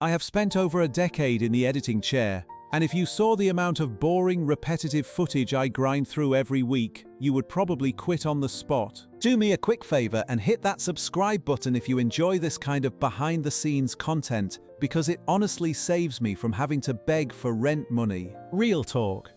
I have spent over a decade in the editing chair, and if you saw the amount of boring, repetitive footage I grind through every week, you would probably quit on the spot. Do me a quick favor and hit that subscribe button if you enjoy this kind of behind-the-scenes content, because it honestly saves me from having to beg for rent money. Real talk.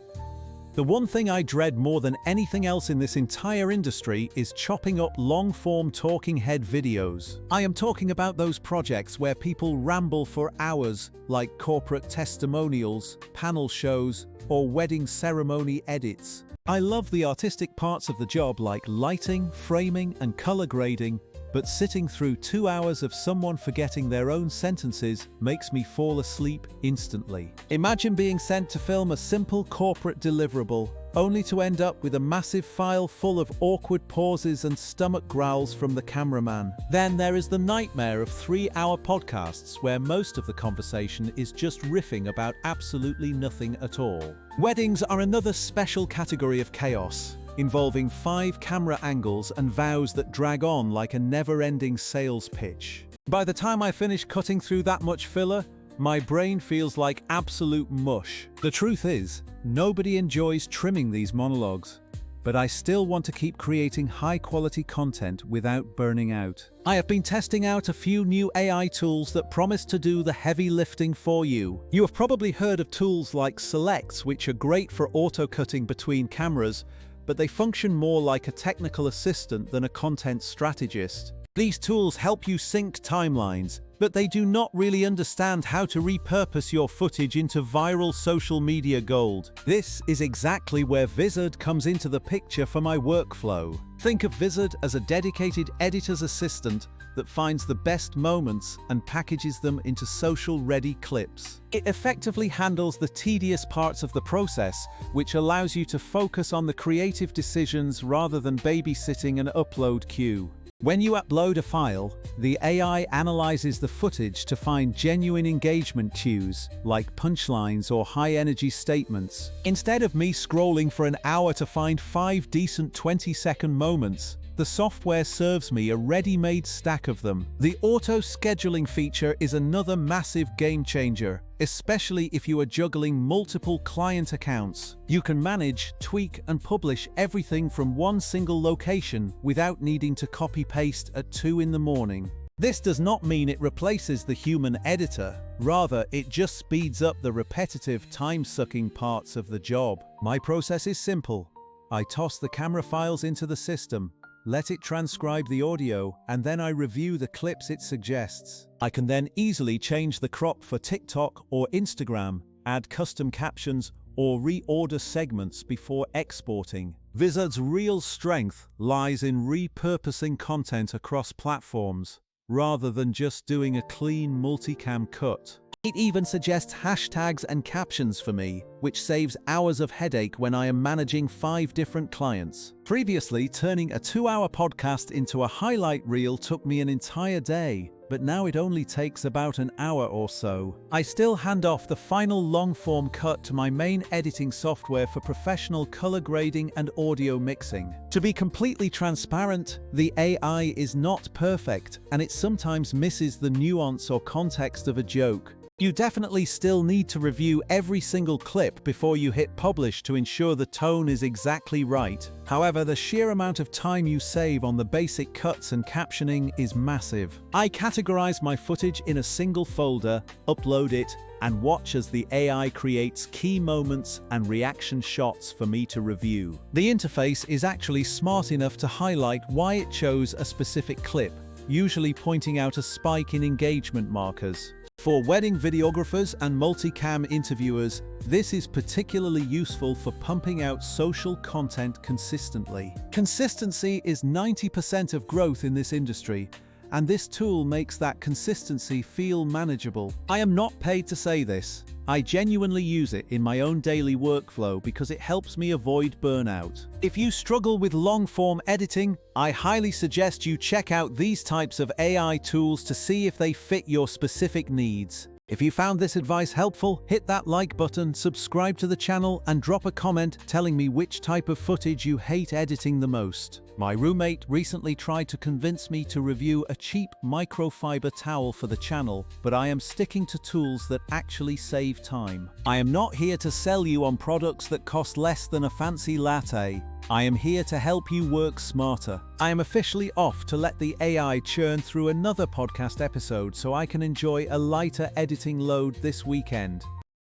The one thing I dread more than anything else in this entire industry is chopping up long-form talking head videos. I am talking about those projects where people ramble for hours, like corporate testimonials, panel shows, or wedding ceremony edits. I love the artistic parts of the job like lighting, framing, and color grading, but sitting through 2 hours of someone forgetting their own sentences makes me fall asleep instantly. Imagine being sent to film a simple corporate deliverable, only to end up with a massive file full of awkward pauses and stomach growls from the cameraman. Then there is the nightmare of 3-hour podcasts where most of the conversation is just riffing about absolutely nothing at all. Weddings are another special category of chaos, involving 5 camera angles and vows that drag on like a never-ending sales pitch. By the time I finish cutting through that much filler, my brain feels like absolute mush. The truth is, nobody enjoys trimming these monologues, but I still want to keep creating high-quality content without burning out. I have been testing out a few new AI tools that promise to do the heavy lifting for you. You have probably heard of tools like Selects, which are great for auto-cutting between cameras, but they function more like a technical assistant than a content strategist. These tools help you sync timelines, but they do not really understand how to repurpose your footage into viral social media gold. This is exactly where Vizard comes into the picture for my workflow. Think of Vizard as a dedicated editor's assistant that finds the best moments and packages them into social-ready clips. It effectively handles the tedious parts of the process, which allows you to focus on the creative decisions rather than babysitting an upload queue. When you upload a file, the AI analyzes the footage to find genuine engagement cues, like punchlines or high-energy statements. Instead of me scrolling for an hour to find 5 decent 20-second moments, the software serves me a ready-made stack of them. The auto-scheduling feature is another massive game-changer, especially if you are juggling multiple client accounts. You can manage, tweak, and publish everything from one single location without needing to copy-paste at 2 in the morning. This does not mean it replaces the human editor. Rather, it just speeds up the repetitive, time-sucking parts of the job. My process is simple. I toss the camera files into the system, let it transcribe the audio, and then I review the clips it suggests. I can then easily change the crop for TikTok or Instagram, add custom captions, or reorder segments before exporting. Vizard's real strength lies in repurposing content across platforms, rather than just doing a clean multicam cut. It even suggests hashtags and captions for me, which saves hours of headache when I am managing 5 different clients. Previously, turning a 2-hour podcast into a highlight reel took me an entire day, but now it only takes about an hour or so. I still hand off the final long-form cut to my main editing software for professional color grading and audio mixing. To be completely transparent, the AI is not perfect, and it sometimes misses the nuance or context of a joke. You definitely still need to review every single clip before you hit publish to ensure the tone is exactly right. However, the sheer amount of time you save on the basic cuts and captioning is massive. I categorize my footage in a single folder, upload it, and watch as the AI creates key moments and reaction shots for me to review. The interface is actually smart enough to highlight why it chose a specific clip, usually pointing out a spike in engagement markers. For wedding videographers and multicam interviewers, this is particularly useful for pumping out social content consistently. Consistency is 90% of growth in this industry, and this tool makes that consistency feel manageable. I am not paid to say this. I genuinely use it in my own daily workflow because it helps me avoid burnout. If you struggle with long-form editing, I highly suggest you check out these types of AI tools to see if they fit your specific needs. If you found this advice helpful, hit that like button, subscribe to the channel, and drop a comment telling me which type of footage you hate editing the most. My roommate recently tried to convince me to review a cheap microfiber towel for the channel, but I am sticking to tools that actually save time. I am not here to sell you on products that cost less than a fancy latte. I am here to help you work smarter. I am officially off to let the AI churn through another podcast episode so I can enjoy a lighter editing load this weekend.